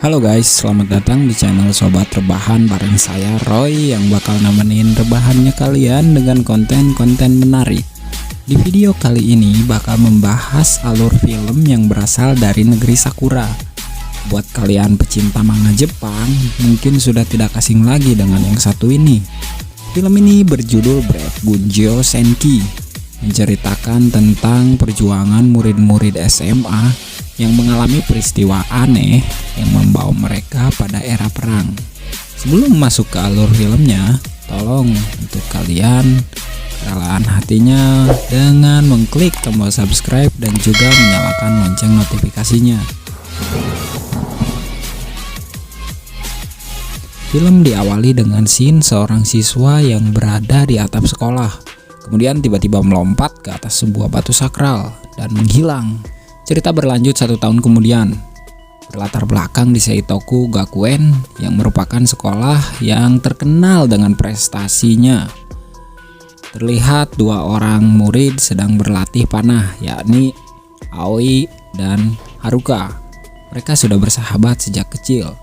Halo guys, selamat datang di channel Sobat Rebahan bareng saya Roy yang bakal nemenin rebahannya kalian dengan konten-konten menarik. Di video kali ini bakal membahas alur film yang berasal dari negeri Sakura. Buat kalian pecinta manga Jepang, mungkin sudah tidak asing lagi dengan yang satu ini. Film ini berjudul Brave Bunjo Senki, menceritakan tentang perjuangan murid-murid SMA yang mengalami peristiwa aneh yang membawa mereka pada era perang. Sebelum masuk ke alur filmnya, tolong untuk kalian relaan hatinya dengan mengklik tombol subscribe dan juga menyalakan lonceng notifikasinya. Film diawali dengan scene seorang siswa yang berada di atap sekolah, kemudian tiba-tiba melompat ke atas sebuah batu sakral dan menghilang. Cerita berlanjut 1 tahun kemudian, berlatar belakang di Seitoku Gakuen yang merupakan sekolah yang terkenal dengan prestasinya. Terlihat 2 orang murid sedang berlatih panah, yakni Aoi dan Haruka. Mereka sudah bersahabat sejak kecil.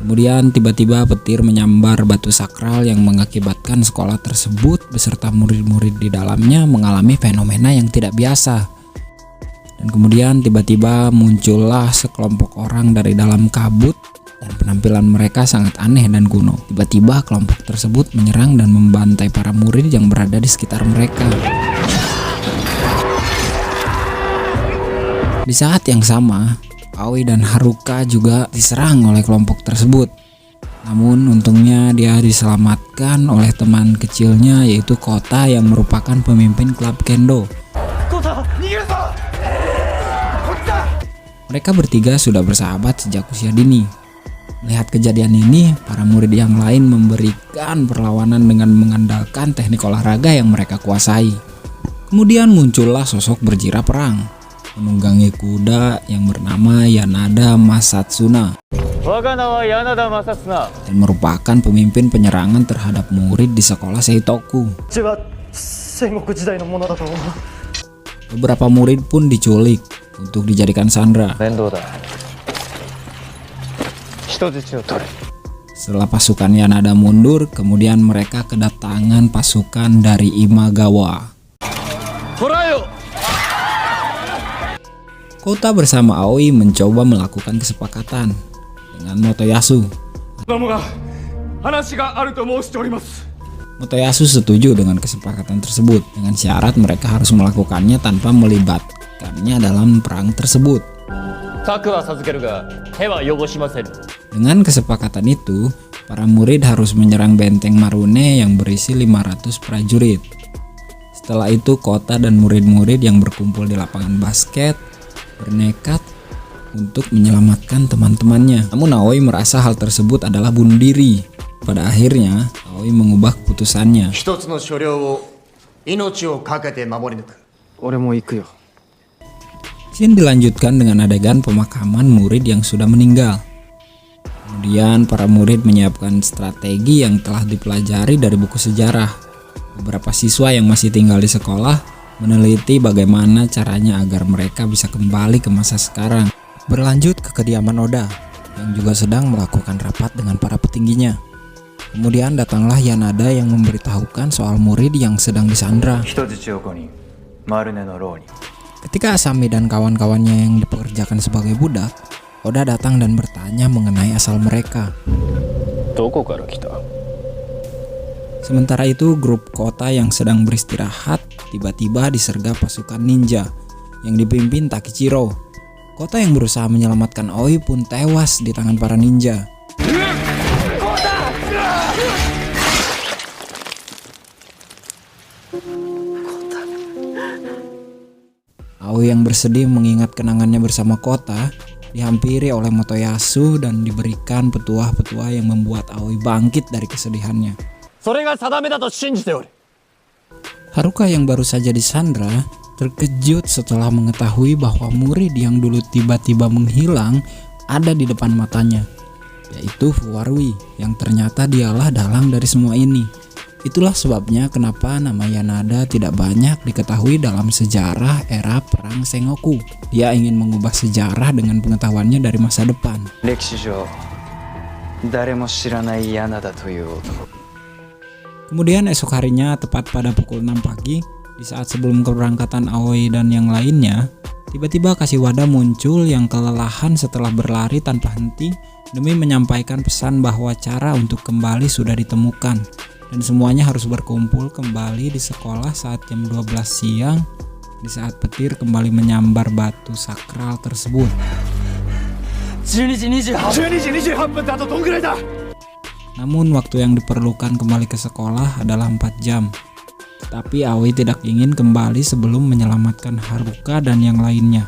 Kemudian tiba-tiba petir menyambar batu sakral yang mengakibatkan sekolah tersebut beserta murid-murid di dalamnya mengalami fenomena yang tidak biasa. Dan kemudian tiba-tiba muncullah sekelompok orang dari dalam kabut dan penampilan mereka sangat aneh dan kuno. Tiba-tiba kelompok tersebut menyerang dan membantai para murid yang berada di sekitar mereka. Di saat yang sama, Aoi dan Haruka juga diserang oleh kelompok tersebut. Namun untungnya dia diselamatkan oleh teman kecilnya, yaitu Kota yang merupakan pemimpin klub kendo. Mereka bertiga sudah bersahabat sejak usia dini. Melihat kejadian ini, para murid yang lain memberikan perlawanan dengan mengandalkan teknik olahraga yang mereka kuasai. Kemudian muncullah sosok berjirah perang, menunggangi kuda yang bernama Yanada Masatsuna, dan merupakan pemimpin penyerangan terhadap murid di sekolah Seitoku. Beberapa murid pun diculik untuk dijadikan sandera. Setelah pasukan Yanada mundur, kemudian mereka kedatangan pasukan dari Imagawa. Kota bersama Aoi mencoba melakukan kesepakatan dengan Motoyasu. Motoyasu setuju dengan kesepakatan tersebut dengan syarat mereka harus melakukannya tanpa melibatkannya dalam perang tersebut. Dengan kesepakatan itu, para murid harus menyerang benteng Marune yang berisi 500 prajurit. Setelah itu, Kota dan murid-murid yang berkumpul di lapangan basket bernekat untuk menyelamatkan teman-temannya. Namun Aoi merasa hal tersebut adalah bunuh diri. Pada akhirnya, Aoi mengubah keputusannya. Scene dilanjutkan dengan adegan pemakaman murid yang sudah meninggal. Kemudian para murid menyiapkan strategi yang telah dipelajari dari buku sejarah. Beberapa siswa yang masih tinggal di sekolah meneliti bagaimana caranya agar mereka bisa kembali ke masa sekarang. Berlanjut ke kediaman Oda yang juga sedang melakukan rapat dengan para petingginya. Kemudian datanglah Yanada yang memberitahukan soal murid yang sedang disandra. Ketika Asami dan kawan-kawannya yang dipekerjakan sebagai budak, Oda datang dan bertanya mengenai asal mereka. Sementara itu, grup Kota yang sedang beristirahat tiba-tiba disergap pasukan ninja yang dipimpin Takichiro. Kota yang berusaha menyelamatkan Aoi pun tewas di tangan para ninja. Aoi yang bersedih mengingat kenangannya bersama Kota dihampiri oleh Motoyasu dan diberikan petuah-petuah yang membuat Aoi bangkit dari kesedihannya. Haruka yang baru saja disandra terkejut setelah mengetahui bahwa murid yang dulu tiba-tiba menghilang ada di depan matanya, yaitu Fuwarui yang ternyata dialah dalang dari semua ini. Itulah sebabnya kenapa nama Yanada tidak banyak diketahui dalam sejarah era Perang Sengoku. Dia ingin mengubah sejarah dengan pengetahuannya dari masa depan. Kemudian esok harinya tepat pada pukul 6 pagi, di saat sebelum keberangkatan Aoi dan yang lainnya, tiba-tiba Kashiwada muncul yang kelelahan setelah berlari tanpa henti demi menyampaikan pesan bahwa cara untuk kembali sudah ditemukan. Dan semuanya harus berkumpul kembali di sekolah saat jam 12 siang, di saat petir kembali menyambar batu sakral tersebut. Namun waktu yang diperlukan kembali ke sekolah adalah 4 jam. Tetapi Aoi tidak ingin kembali sebelum menyelamatkan Haruka dan yang lainnya.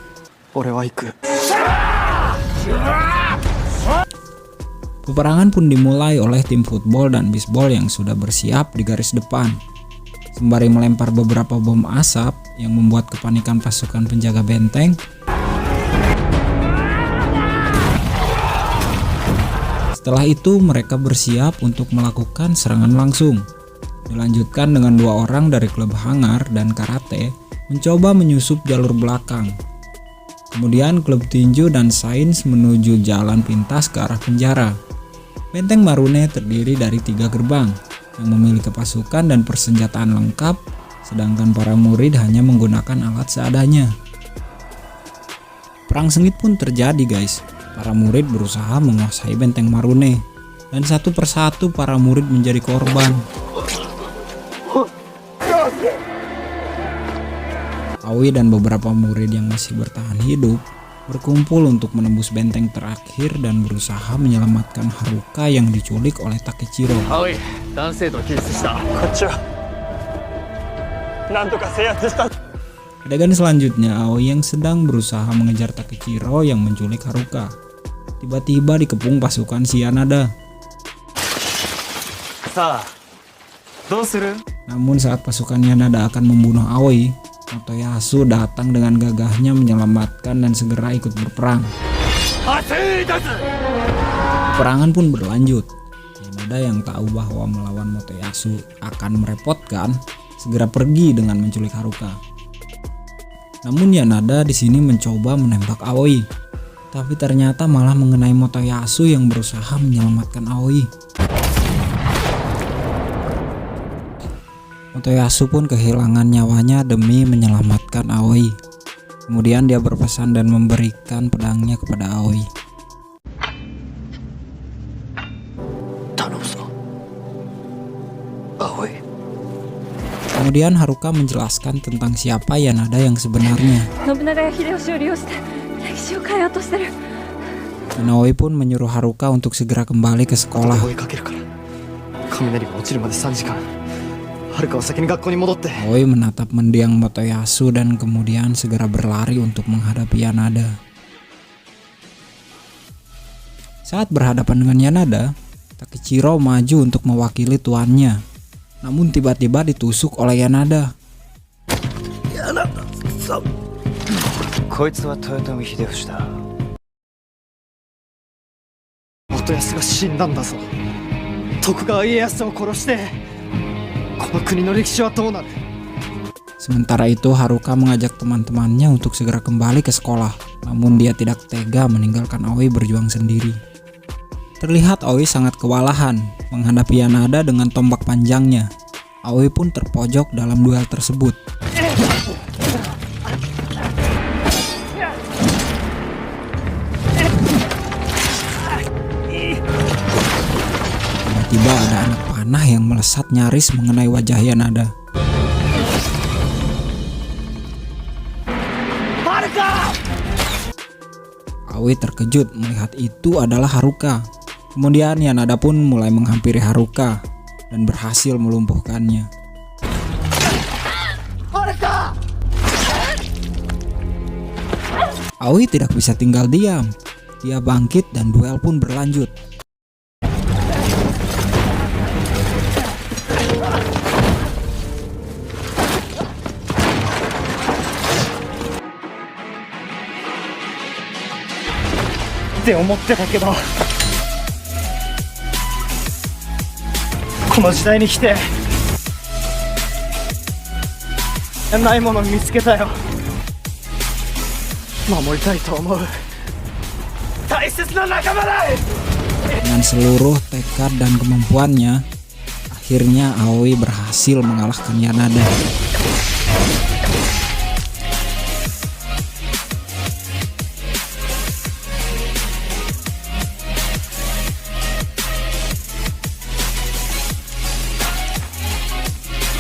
Peperangan pun dimulai oleh tim football dan bisbol yang sudah bersiap di garis depan. Sembari melempar beberapa bom asap yang membuat kepanikan pasukan penjaga benteng. Setelah itu mereka bersiap untuk melakukan serangan langsung. Dilanjutkan dengan 2 orang dari klub hangar dan karate mencoba menyusup jalur belakang. Kemudian klub tinju dan sains menuju jalan pintas ke arah penjara. Benteng Marune terdiri dari 3 gerbang yang memiliki pasukan dan persenjataan lengkap, sedangkan para murid hanya menggunakan alat seadanya. Perang sengit pun terjadi guys. Para murid berusaha menguasai benteng Marune, dan satu persatu para murid menjadi korban. Aoi dan beberapa murid yang masih bertahan hidup berkumpul untuk menembus benteng terakhir dan berusaha menyelamatkan Haruka yang diculik oleh Takechiro. Adegan selanjutnya, Aoi yang sedang berusaha mengejar Takechiro yang menculik Haruka tiba-tiba dikepung pasukan si Yanada. Namun saat pasukan Yanada akan membunuh Aoi, Motoyasu datang dengan gagahnya menyelamatkan dan segera ikut berperang. Peperangan pun berlanjut. Yanada yang tahu bahwa melawan Motoyasu akan merepotkan, segera pergi dengan menculik Haruka. Namun Yanada di sini mencoba menembak Aoi, tapi ternyata malah mengenai Motoyasu yang berusaha menyelamatkan Aoi. Motoyasu pun kehilangan nyawanya demi menyelamatkan Aoi. Kemudian dia berpesan dan memberikan pedangnya kepada Aoi. Kemudian Haruka menjelaskan tentang siapa Yanada yang sebenarnya. Dan Aoi pun menyuruh Haruka untuk segera kembali ke sekolah. Aoi menatap mendiang Motoyasu dan kemudian segera berlari untuk menghadapi Yanada. Saat berhadapan dengan Yanada, Takechiro maju untuk mewakili tuannya. Namun tiba-tiba ditusuk oleh Yanada. Sementara itu Haruka mengajak teman-temannya untuk segera kembali ke sekolah. Namun dia tidak tega meninggalkan Aoi berjuang sendiri. Terlihat Aoi sangat kewalahan menghadapi Yanada dengan tombak panjangnya. Aoi pun terpojok dalam duel tersebut. Tiba-tiba ada anak panah yang melesat nyaris mengenai wajah Yanada. Aoi terkejut melihat itu adalah Haruka. Kemudian Yanada pun mulai menghampiri Haruka dan berhasil melumpuhkannya. Aoi tidak bisa tinggal diam. Dia bangkit dan duel pun berlanjut. ないもの見つけたよ。守りたいと思う。大切な仲間だ。 Dengan seluruh tekad dan kemampuannya, akhirnya Aoi berhasil mengalahkan Yanada.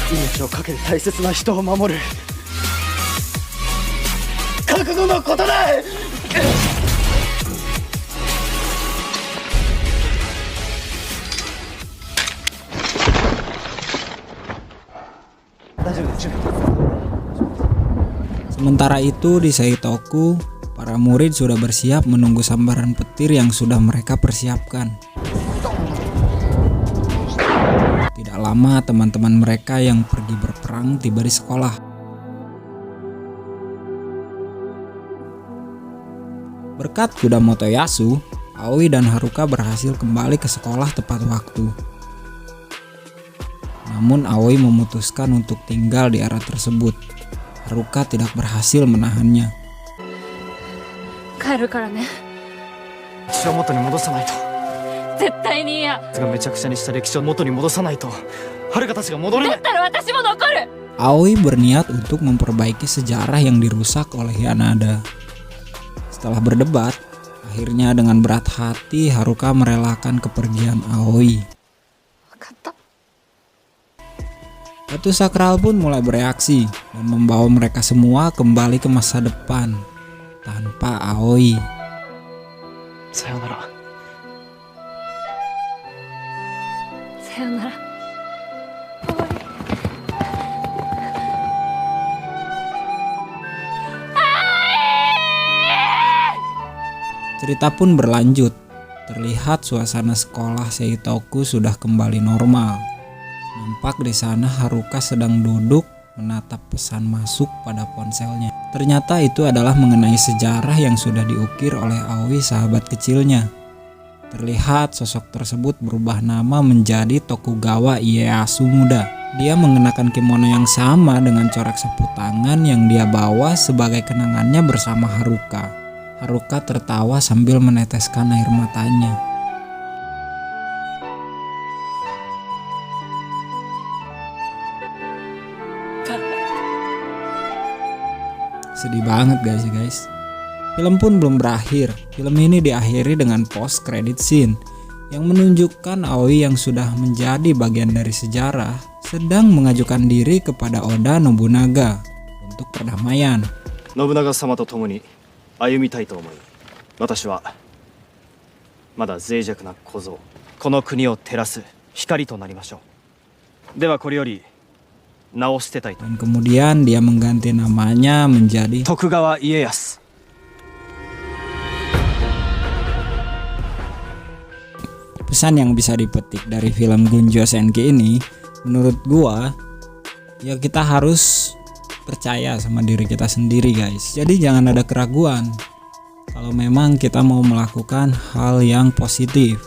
命をかけて大切な人を守る覚悟のことだ。Sementara itu di Seitoku, para murid sudah bersiap menunggu sambaran petir yang sudah mereka persiapkan. Tidak lama teman-teman mereka yang pergi berperang tiba di sekolah. Berkat kuda Motoyasu, Aoi dan Haruka berhasil kembali ke sekolah tepat waktu. Namun Aoi memutuskan untuk tinggal di area tersebut. Haruka tidak berhasil menahannya. 帰るからね。歴史を元に戻さないと。絶対に嫌。がめちゃくちゃにした歴史を元に戻さないと。はるかたちが戻れない。だったら私も残る。 Aoi berniat untuk memperbaiki sejarah yang dirusak oleh Yanada. Setelah berdebat, akhirnya dengan berat hati Haruka merelakan kepergian Aoi. 分かった。 Batu sakral pun mulai bereaksi dan membawa mereka semua kembali ke masa depan tanpa Aoi. さよなら。さよなら。 Cerita pun berlanjut. Terlihat suasana sekolah Seitoku sudah kembali normal. Nampak di sana Haruka sedang duduk menatap pesan masuk pada ponselnya. Ternyata itu adalah mengenai sejarah yang sudah diukir oleh Aoi sahabat kecilnya. Terlihat sosok tersebut berubah nama menjadi Tokugawa Ieyasu muda. Dia mengenakan kimono yang sama dengan corak sapu tangan yang dia bawa sebagai kenangannya bersama Haruka. Haruka tertawa sambil meneteskan air matanya. Sedih banget guys. Film pun belum berakhir. Film ini diakhiri dengan post credit scene yang menunjukkan Aoi yang sudah menjadi bagian dari sejarah sedang mengajukan diri kepada Oda Nobunaga untuk perdamaian. Nobunaga samaと共に歩みたいと思い、私はまだ脆弱な小僧、この国を照らす光となりましょう。ではこれより Dan kemudian dia mengganti namanya menjadi Tokugawa Ieyasu. Pesan yang bisa dipetik dari film Gunjo Senki ini, menurut gua, ya kita harus percaya sama diri kita sendiri guys. Jadi jangan ada keraguan kalau memang kita mau melakukan hal yang positif.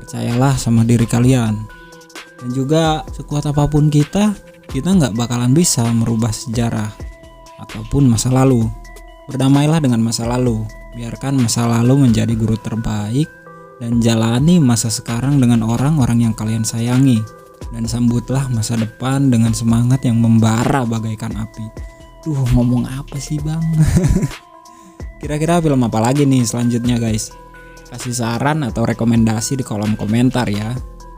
Percayalah sama diri kalian. Dan juga sekuat apapun kita nggak bakalan bisa merubah sejarah ataupun masa lalu. Berdamailah dengan masa lalu, biarkan masa lalu menjadi guru terbaik, dan jalani masa sekarang dengan orang-orang yang kalian sayangi. Dan sambutlah masa depan dengan semangat yang membara bagaikan api. Duh, ngomong apa sih bang? Kira-kira film apa lagi nih selanjutnya guys? Kasih saran atau rekomendasi di kolom komentar ya.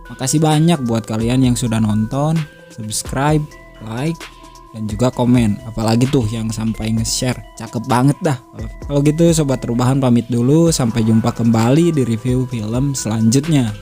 Makasih banyak buat kalian yang sudah nonton, subscribe, like, dan juga komen. Apalagi tuh yang sampai nge-share, cakep banget dah. Kalau gitu sobat rebahan pamit dulu, sampai jumpa kembali di review film selanjutnya.